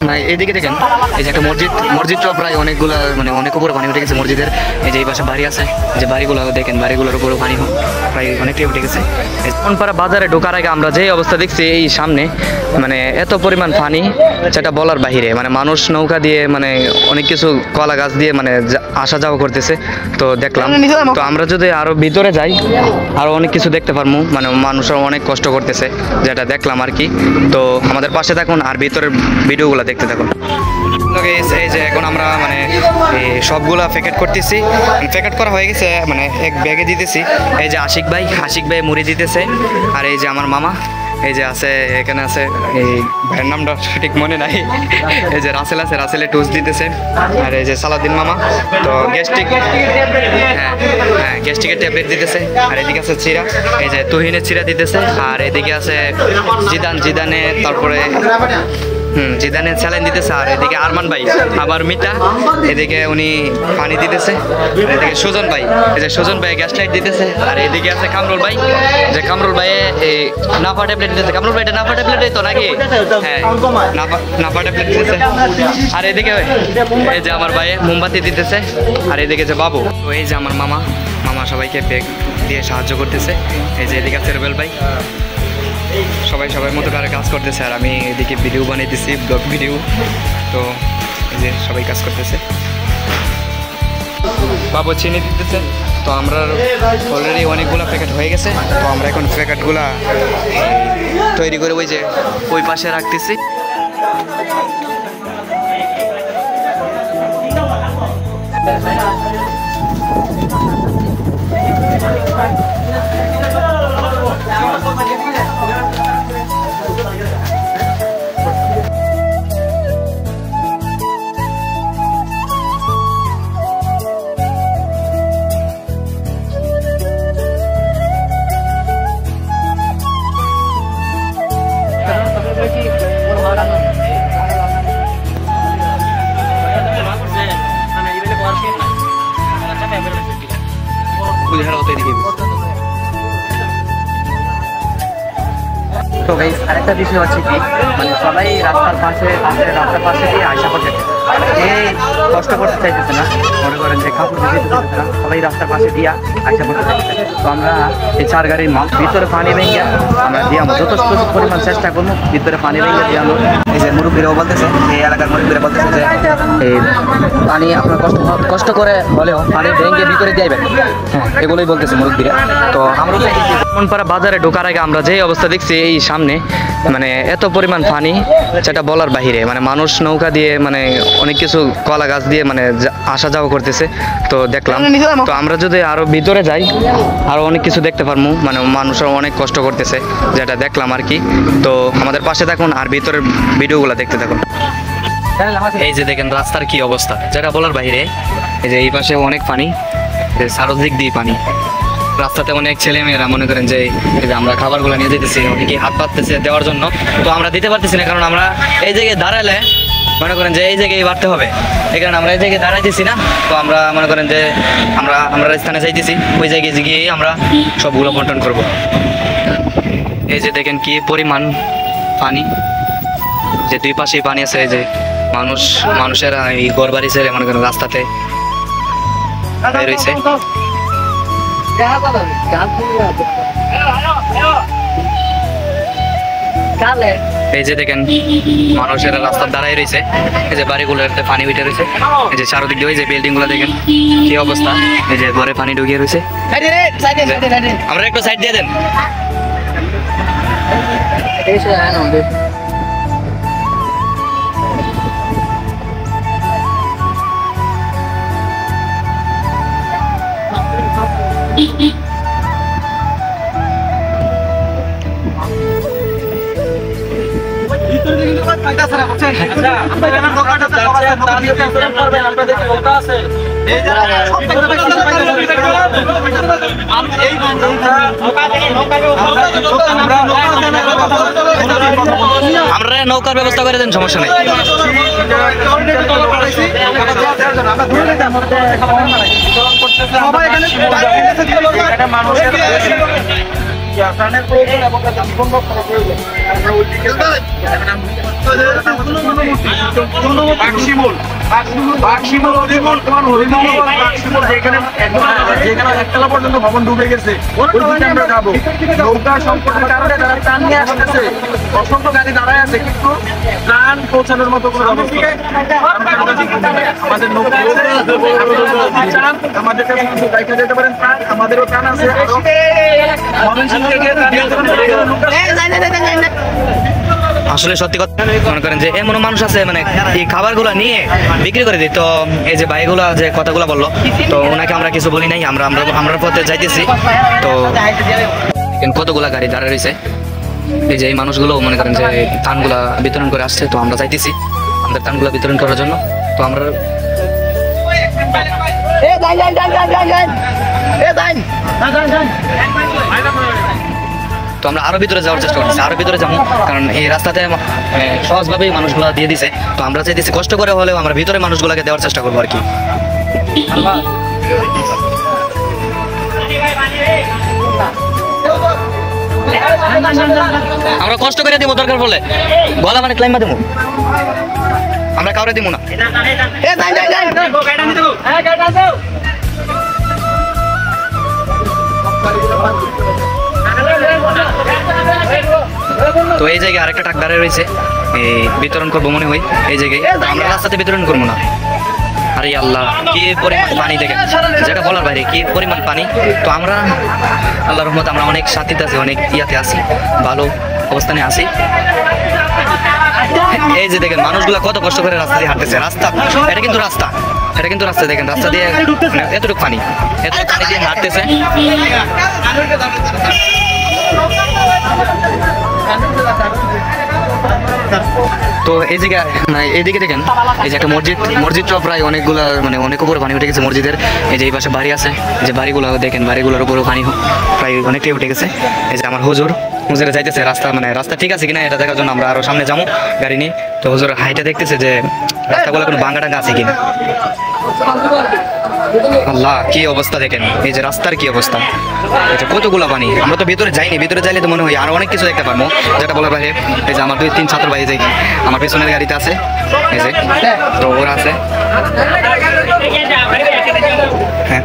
ভাই এইদিকে দেখেন, এই যে একটা মসজিদটা প্রায় অনেকগুলা মানে অনেক উপরে পানি উঠে গেছে মসজিদের। এই যে এই পাশে বাড়ি আছে, যে বাড়িগুলো দেখেন, বাড়িগুলোর উপরে পানি প্রায় অনেকটাই উঠে গেছে। কোনপাড়া বাজারে ঢোকার আগে আমরা যে অবস্থা দেখছি এই সামনে, মানে এত পরিমাণ পানি সেটা বলার বাহিরে। মানে মানুষ নৌকা দিয়ে মানে অনেক কিছু কলা গাছ দিয়ে মানে আসা যাওয়া করতেছে। তো দেখলাম, তো আমরা যদি আরো ভিতরে যাই আরো অনেক কিছু দেখতে পারবো। মানে মানুষরা অনেক কষ্ট করতেছে, যেটা দেখলাম আর কি। তো আমাদের পাশে থাকুন আর ভিতরের ভিডিওগুলো দেখতে থাকুন। এই যে এখন আমরা মানে সবগুলা প্যাকেট করতেছি, প্যাকেট করা হয়ে গেছে, মানে এক ব্যাগে দিতেছি। এই যে আশিক ভাই মুড়ি দিতেছে, আর এই যে আমার মামা এই যে আছে, এখানে আছে, এই ভাইয়ের নামটা সঠিক মনে নাই। এই যে রাসেল আছে, রাসেলে টোস্ট দিতেছে। আর এই যে সালাদিন মামা তো গ্যাস্ট্রিকের ট্যাবলেট দিতেছে। আর এদিকে আছে চিরা, এই যে তুহিনের চিরা দিতেছে। আর এদিকে আছে জিদানে, তারপরে জিদানের স্যালাইন দিতেছে। আর এদিকে আরমান ভাই আবার মিঠা, এদিকে উনি পানি দিতেছে। এদিকে সুজন ভাই, এই যে সুজন ভাই গ্যাস লাইট দিতেছে। আর এদিকে আছে কামরুল ভাই, যে কামরুল ভাই এই নাফা ট্যাবলেট দিতেছে। কামরুল ভাই এটা নাফা ট্যাবলেটই তো নাকি? হ্যাঁ, নাফা ট্যাবলেট দিতেছে। আর এদিকে এই যে আমার ভাই মোমবাতি দিতেছে। আর এদিকে যে বাবু, তো এই যে আমার মামা সবাইকে ব্যাগ দিয়ে সাহায্য করতেছে। এই যে এদিকে আছে রুবেল ভাই, সবাই মতো করে কাজ করতেছে। আর আমি এদিকে ভিডিও বানাইতেছি, ব্লগ ভিডিও। তো এই যে সবাই কাজ করতেছে। বাবু চিনি দিতেছে। তো আমরা অলরেডি অনেকগুলো প্যাকেট হয়ে গেছে। তো আমরা এখন প্যাকেটগুলা তৈরি করে ওই যে ওই পাশে রাখতেছি। তো গাইস আরেকটা বিষয় হচ্ছে কি, মানে সবাই রাস্তার পাশে দিয়ে আশা করছে, এই কষ্ট করতে চাইতেছে না, মনে করেন যে কাপড় দিতে চাইতেছে না, সবাই রাস্তার পাশে দিয়ে আশা করতে চাইতেছে। তো আমরা এই 4 গাড়ির মাল ভিতরে পানি ভেঙে আমরা দিয়ে যথেষ্ট পরিমাণ চেষ্টা করবো ভিতরে পানি ভেঙে দিয়ে। এই যে মুরব্বীরাও বলতেছে, এই এলাকার মুরব্বীরা বলতেছে যে এই পানি আপনার কষ্ট করে হলেও পানি ভেঙে ভিতরে দিয়েবেন, হ্যাঁ এগুলোই বলতেছে মুরব্বীরা। তো আমরা কোনপাড়া বাজারে ঢোকার আগে আমরা যে অবস্থা দেখছি এই সামনে, মানে এত পরিমাণ পানি সেটা বলার বাহিরে। মানে মানুষ নৌকা দিয়ে মানে অনেক কিছু কলা গাছ দিয়ে মানে আসা যাওয়া করতেছে। তো দেখলাম, তো আমরা যদি আরো ভিতরে যাই আরো অনেক কিছু দেখতে পারবো। মানে মানুষরা অনেক কষ্ট করতেছে, যেটা দেখলাম আর কি। তো আমাদের পাশে থাকুন আর ভিতরের ভিডিওগুলো দেখতে থাকুন। এই যে দেখেন রাস্তার কি অবস্থা, যেটা বলার বাহিরে। এই যে এই পাশে অনেক পানি, চারদিক দিয়ে পানি। রাস্তাতে অনেক ছেলে মেয়েরা মনে করেন যে আমরা খাবারগুলো নিয়ে যেতেছি, অনেকে হাত পাততেছে দেওয়ার জন্য। তো আমরা দিতে পারতেছি না, কারণ আমরা এই জায়গায় দাঁড়ালে মনে করেন যে এই জায়গায় বাড়তে হবে, এই কারণে আমরা এই জায়গায় দাঁড়াইতেছি না। তো আমরা মনে করেন যে আমরা স্থানে যাইতেছি, ওই জায়গায় গিয়ে আমরা সবগুলো বন্টন করব। এই যে দেখেন কি পরিমাণ পানি, যে দুই পাশেই পানি আছে। এই যে মানুষেরা এই ঘর বাড়ি ছেড়ে মনে করেন রাস্তাতে রয়েছে। এই যে দেখেন মানুষেরা রাস্তার দাঁড়াই রয়েছে, এই যে বাড়িগুলোতে পানি উঠে রয়েছে। এই যে চারদিক দিয়ে ওই যে বিল্ডিং গুলো দেখেন কি অবস্থা, এই যে ঘরে পানি ঢুকিয়ে রয়েছে। আমরা একটু সাইড দিয়ে দেন। আমরা নৌকার ব্যবস্থা করে দেন, সমস্যা নেই। পর্যন্ত ভবন ডুবে গেছে, আমরা যাবো নৌকা সংকটের কারণে তারা প্রাণ নিয়ে আসতেছে, অসংখ্য গাড়ি দাঁড়ায় আছে, কিন্তু প্রাণ পৌঁছানোর মতো কোনো অবস্থা আমাদের নৌকা আমাদের কাছে কিন্তু দেখা যেতে পারেন প্রাণ, আমাদেরও প্রাণ আছে। আসলে সত্যি কথা মনে করেন যে এমন মানুষ আছে মানে এই খাবারগুলো নিয়ে বিক্রি করে দিই। তো এই যে ভাইগুলা যে কথাগুলো বললো, তো ওনাকে আমরা কিছু বলি নাই, আমরা আমরা আমরা পথে যাইতেছি। তো কতগুলা গাড়ি দাঁড়ায় রয়েছে, এই যে এই মানুষগুলো মনে করেন যে ধানগুলা বিতরণ করে আসছে। তো আমরা যাইতেছি আমাদের ধানগুলা বিতরণ করার জন্য। তো আমরা তো আমরা আরো ভিতরে যাওয়ার চেষ্টা করছি, আরো ভিতরে যাবো, কারণ এই রাস্তাতে সহজভাবেই মানুষগুলো দিয়ে দিছে। তো আমরা চাইতেছি কষ্ট করে হলেও আমরা ভিতরে মানুষগুলোকে দেওয়ার চেষ্টা করবো আর কি। আমরা কষ্ট করে দিব, দরকার বলে গলা মানে ক্লাইমা দেবো, আমরা কাউরে দিব না। তো এই জায়গায় আরেকটা ট্রাক দাঁড়িয়ে রয়েছে, এই বিতরণ করবো মনে হয় এই জায়গায়। আমরা রাস্তাতে বিতরণ করবো না। আরে আল্লাহ, কি পরিমাণ পানি দেখেন, যেটা বলার বাইরে, কি পরিমাণ পানি। তো আমরা আল্লাহর রহমতে আমরা অনেক শান্তিতে আছি, অনেক ইয়াতে আছি, ভালো অবস্থানে আছি। এই যে দেখেন মানুষগুলা কত কষ্ট করে রাস্তা দিয়ে হাঁটতেছে। রাস্তা এটা কিন্তু রাস্তা, এটা কিন্তু রাস্তা দেখেন, রাস্তা দিয়ে এতটুকু পানি, এতটুকু পানি দিয়ে হাঁটতেছে। তো এই জায়গা এইদিকে দেখেন, এই যে একটা মসজিদ, মসজিদটা প্রায় অনেকগুলা মানে অনেক উপরে পানি উঠে গেছে মসজিদের। এই যে এই পাশে বাড়ি আছে, যে বাড়িগুলো দেখেন, বাড়িগুলোর উপরেও পানি প্রায় অনেকটাই উঠে গেছে। এই যে আমার হুজুরে যাইতেছে, রাস্তা মানে রাস্তা ঠিক আছে কিনা এটা দেখার জন্য আমরা আরো সামনে যাবো গাড়ি নিয়ে। তো হুজুর হাইটা দেখতেছে যে রাস্তাগুলো কোনো ভাঙা টাঙ্গা আছে কিনা। আল্লাহ, কি অবস্থা দেখেন, এই যে রাস্তার কি অবস্থা, এই যে কতগুলো পানি। আমরা তো ভিতরে যাইনি, ভিতরে যাইলে তো মনে হয় আরো অনেক কিছু দেখতে পারবো, যেটা বলার বাইরে। এই যে আমার 2-3 ছাত্র ভাই যে আমার পেছনের গাড়িতে আছে, এই যে তো ওরা আছে। হ্যাঁ